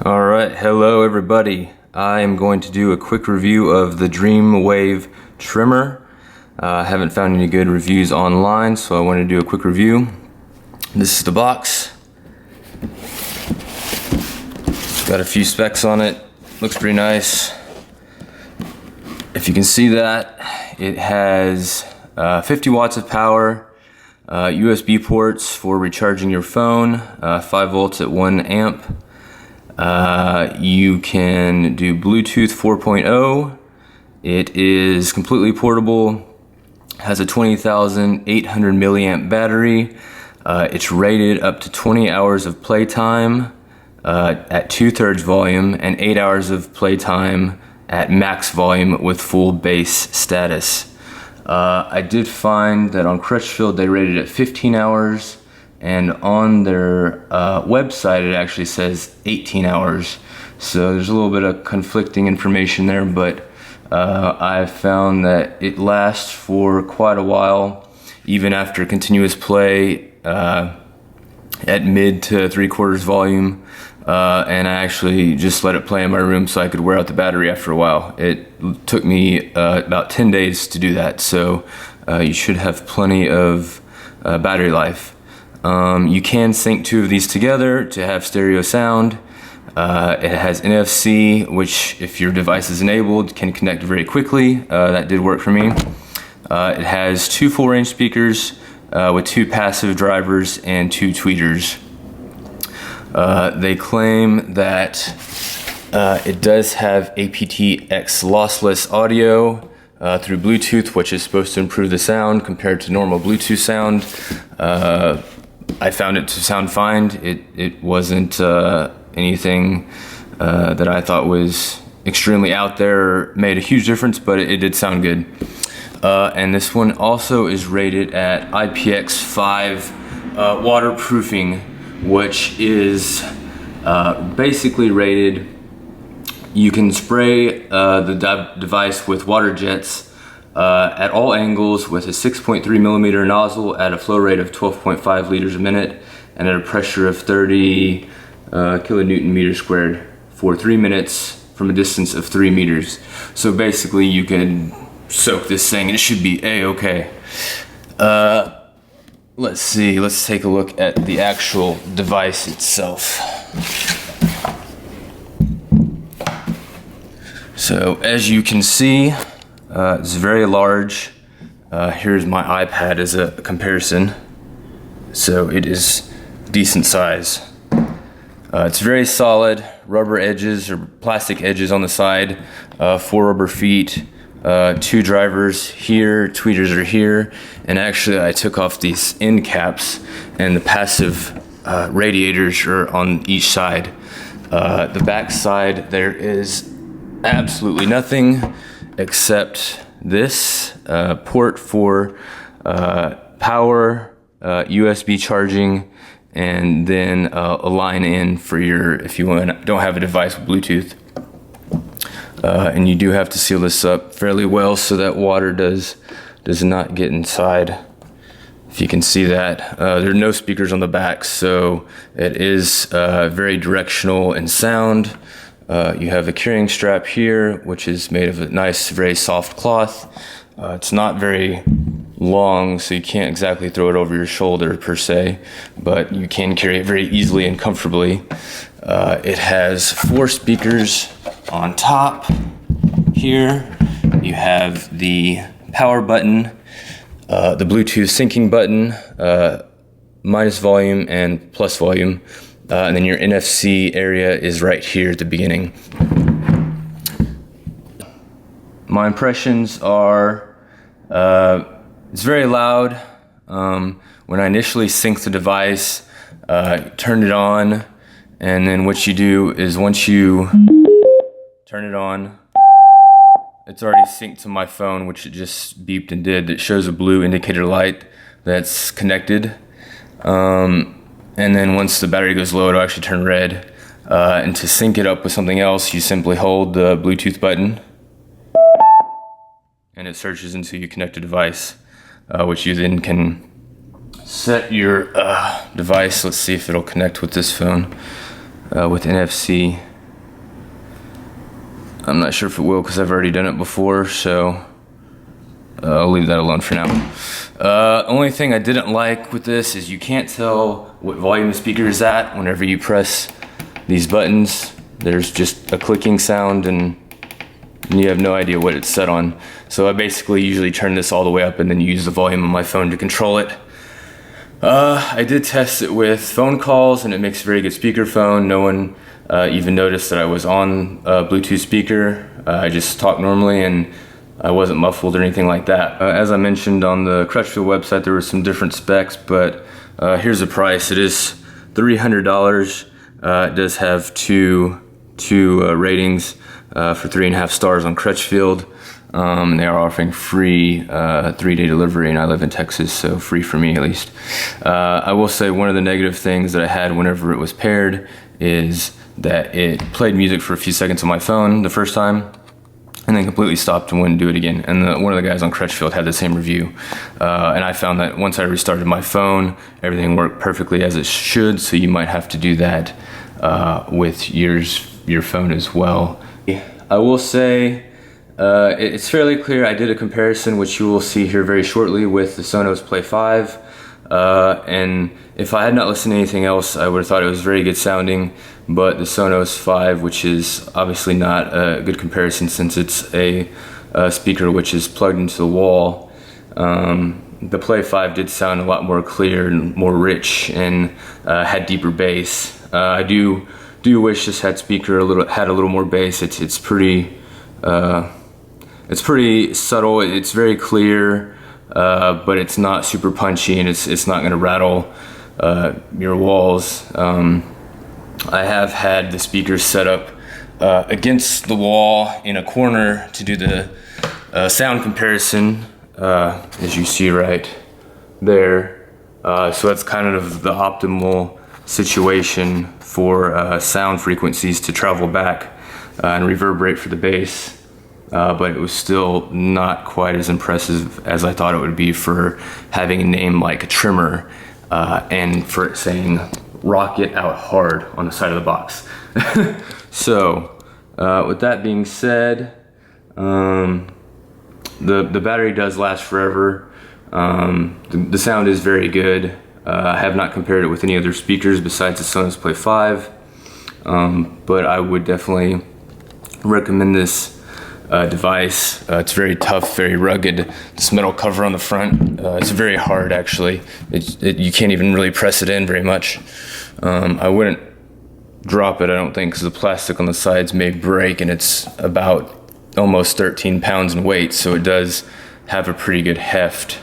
Alright, hello everybody. I am going to do a quick review of the Dreamwave Tremor. I haven't found any good reviews online, so I wanted to do a quick review. This is the box. Got a few specs on it. Looks pretty nice. If you can see that, it has 50 watts of power, USB ports for recharging your phone, 5 volts at 1 amp. You can do Bluetooth 4.0. It is completely portable, has a 20,800 milliamp battery. It's rated up to 20 hours of playtime at 2/3 volume and 8 hours of playtime at max volume with full bass status. I did find that on Crutchfield they rated it 15 hours. And on their website, it actually says 18 hours. So there's a little bit of conflicting information there, but I found that it lasts for quite a while, even after continuous play at mid to 3/4 volume. And I actually just let it play in my room so I could wear out the battery after a while. It took me about 10 days to do that, so you should have plenty of battery life. You can sync two of these together to have stereo sound. It has NFC, which if your device is enabled can connect very quickly. That did work for me. It has 2 full range speakers with 2 passive drivers and 2 tweeters. They claim that it does have aptX lossless audio through Bluetooth, which is supposed to improve the sound compared to normal Bluetooth sound. I found it to sound fine. It wasn't anything that I thought was extremely out there or made a huge difference, but it did sound good. And this one also is rated at IPX5 waterproofing, which is basically rated. You can spray the device with water jets at all angles with a 6.3 millimeter nozzle at a flow rate of 12.5 liters a minute and at a pressure of 30 kilonewton meters squared for 3 minutes from a distance of 3 meters. So basically you can soak this thing and it should be a-okay. Let's see, let's take a look at the actual device itself. So as you can see, it's very large. Here's my iPad as a comparison. So it is decent size. It's very solid, rubber edges or plastic edges on the side, 4 rubber feet, 2 drivers here, tweeters are here, and actually I took off these end caps and the passive radiators are on each side. The back side there is absolutely nothing except this port for power, USB charging, and then a line in for your, if you don't have a device with Bluetooth. And you do have to seal this up fairly well so that water does not get inside. If you can see that, there are no speakers on the back, so it is very directional in sound. You have a carrying strap here, which is made of a nice, very soft cloth. It's not very long, so you can't exactly throw it over your shoulder per se, but you can carry it very easily and comfortably. It has 4 speakers on top. Here you have the power button, the Bluetooth syncing button, minus volume and plus volume. And then your NFC area is right here at the beginning. My impressions are, it's very loud. When I initially synced the device, turned it on, and then what you do is once you turn it on, it's already synced to my phone, which it just beeped and did. It shows a blue indicator light that's connected. And then once the battery goes low, it'll actually turn red. And to sync it up with something else, you simply hold the Bluetooth button and it searches until you connect a device, which you then can set your device. Let's see if it'll connect with this phone with NFC. I'm not sure if it will because I've already done it before, so I'll leave that alone for now. Only thing I didn't like with this is you can't tell what volume the speaker is at whenever you press these buttons. There's just a clicking sound and you have no idea what it's set on. So I basically usually turn this all the way up and then use the volume on my phone to control it. I did test it with phone calls and it makes a very good speakerphone. No one even noticed that I was on a Bluetooth speaker. I just talked normally and I wasn't muffled or anything like that. As I mentioned on the Crutchfield website, there were some different specs, but here's the price. It is $300. It does have two ratings for 3.5 stars on Crutchfield. They are offering free 3-day delivery, and I live in Texas, so free for me at least. I will say one of the negative things that I had whenever it was paired is that it played music for a few seconds on my phone the first time, and then completely stopped and wouldn't do it again. And one of the guys on Crutchfield had the same review. And I found that once I restarted my phone, everything worked perfectly as it should, so you might have to do that with your phone as well. I will say, it's fairly clear. I did a comparison, which you will see here very shortly, with the Sonos Play 5. And if I had not listened to anything else, I would have thought it was very good sounding. But the Sonos 5, which is obviously not a good comparison since it's a speaker which is plugged into the wall, the Play 5 did sound a lot more clear and more rich and had deeper bass. I do wish this had a little more bass. It's pretty subtle. It's very clear, but it's not super punchy, and it's not going to rattle your walls. I have had the speakers set up against the wall in a corner to do the sound comparison, as you see right there. So that's kind of the optimal situation for sound frequencies to travel back and reverberate for the bass. But it was still not quite as impressive as I thought it would be for having a name like a Tremor and for it saying "Rock It Out Hard" on the side of the box. So with that being said, the battery does last forever. The sound is very good. I have not compared it with any other speakers besides the Sonos Play 5, but I would definitely recommend this device. It's very tough, very rugged. This metal cover on the front, it's very hard actually. You can't even really press it in very much. I wouldn't drop it, I don't think, because the plastic on the sides may break, and it's about almost 13 pounds in weight, so it does have a pretty good heft.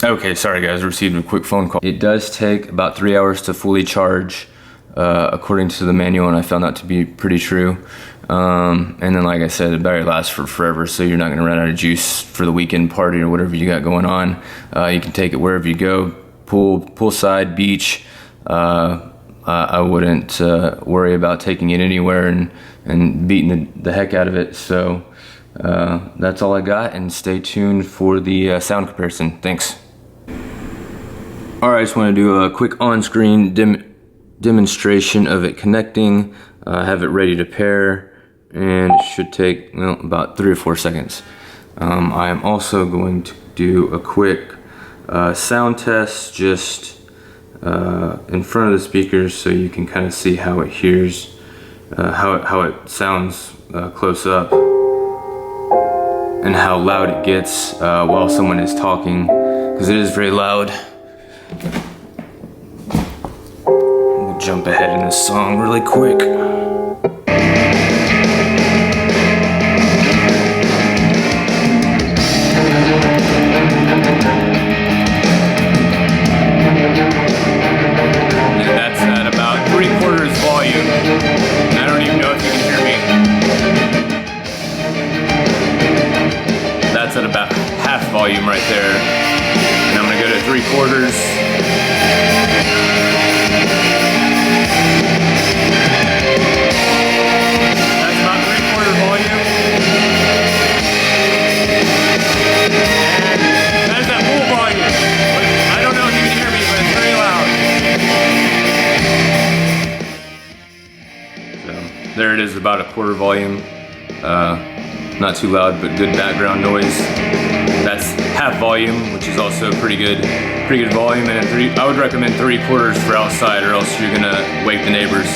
Okay, sorry guys, received a quick phone call. It does take about 3 hours to fully charge, according to the manual, and I found that to be pretty true. And then, like I said, the battery lasts for forever, so you're not going to run out of juice for the weekend party or whatever you got going on. You can take it wherever you go, poolside, beach. I wouldn't worry about taking it anywhere and beating the heck out of it. So that's all I got, and stay tuned for the sound comparison. Thanks. Alright, I just want to do a quick on-screen demonstration of it connecting. I have it ready to pair, and it should take about 3 or 4 seconds. I am also going to do a quick sound test just in front of the speakers, so you can kind of see how it hears, how it sounds close up, and how loud it gets while someone is talking, because it is very loud. We'll jump ahead in this song really quick. At about half volume right there, and I'm gonna go to 3/4. there it is, about a quarter volume. Not too loud, but good background noise. That's half volume, which is also pretty good volume. And I would recommend 3/4 for outside, or else you're gonna wake the neighbors.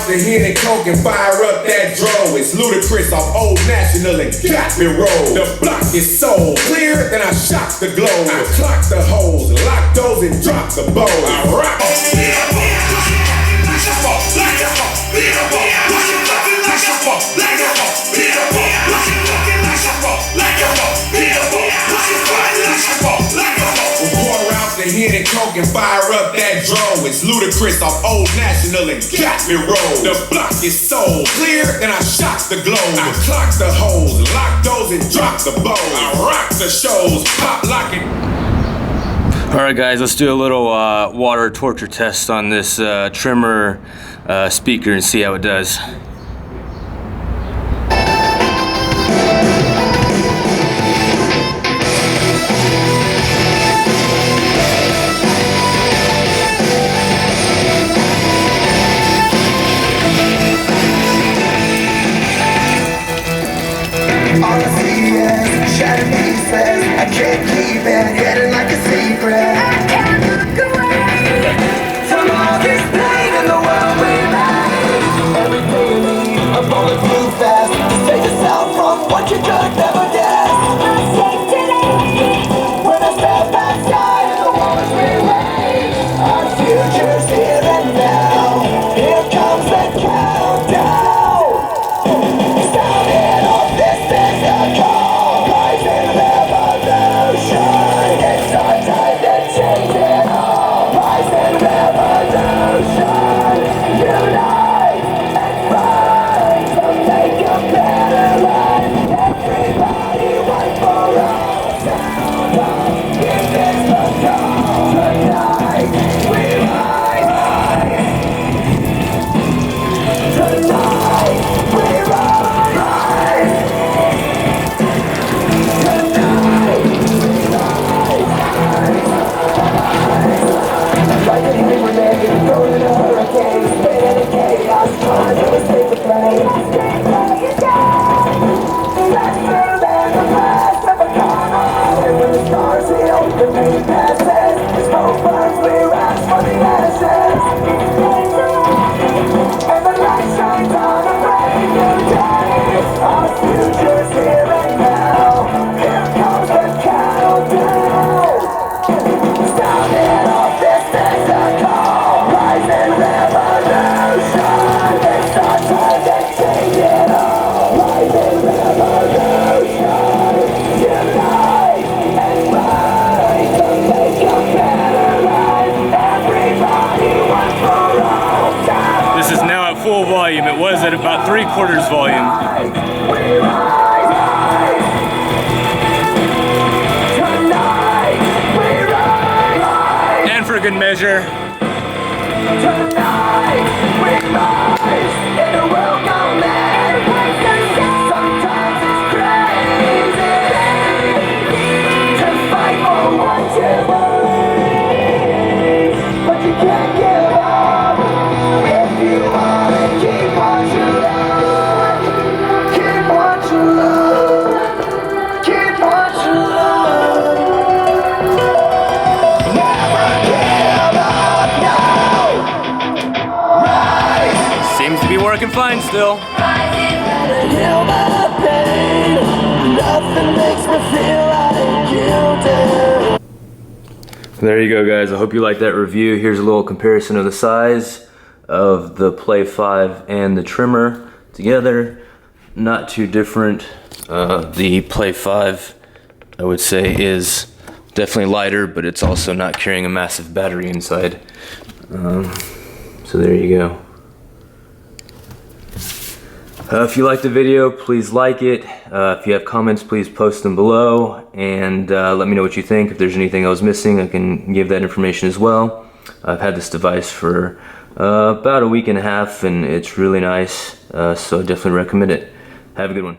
The hen and coke and fire up that dro. It's ludicrous off Old National and got me rolled. The block is so clear, then I shock the globe. I clock the holes, lock those and drop the bow. I rock. Hen and coke and fire up that dro. It's ludicrous off Old National and got me rolled. The block is so clear, then I shock the globe. I clock the holes, lock those and drop the bow. I rock the shows, pop lock it. Alright guys, let's do a little water torture test on this Tremor speaker and see how it does. All I see is shattered pieces. I can't keep it hidden like a secret. I can't look away from all this pain in the world we made. Everything you need, a bulletproof vest. Save yourself from what you could never guess. I'm safe today when I step outside and the walls we made. Our future's here and now. Here comes the countdown. Sounding off this is a call. Rising revolution. It's our time to change it all. Rising revolution. Unite and fight to make a better life. Everybody fight for us. Sound off. This is the call tonight. We rise high. Tonight we rise. Like a paper man, thrown in a hurricane, spinning in chaos, trying to escape the flame. Let's it down. Faster than the blast of a car. And when the stars heal, the pain passes. The smoke burns, we rise from the ashes. And the light shines on a brand new day. Our future's here and now. Here comes the countdown. Sounding off this is a call. Rising revolution. It's our time to change it all. Rising revolution. Unite and fight to make a better life. Everybody one for all. This is now at full volume. It was at about 3/4 volume. We rise high. Tonight we rise high. And for good measure, Tonight we rise in a world gone mad. Sometimes it's crazy to fight for what you believe, but you can't give up if you want to keep what you love. Keep what you love. Keep what you love. Never give up now. Rise. seems to be working fine still. Heal my pain. Nothing makes me feel like you do. There you go guys, I hope you liked that review. Here's a little comparison of the size of the Play 5 and the Tremor together. Not too different. The Play 5 I would say is definitely lighter, but it's also not carrying a massive battery inside. So there you go. If you liked the video, please like it. If you have comments, please post them below, and let me know what you think. If there's anything I was missing, I can give that information as well. I've had this device for about a week and a half, and it's really nice, so I definitely recommend it. Have a good one.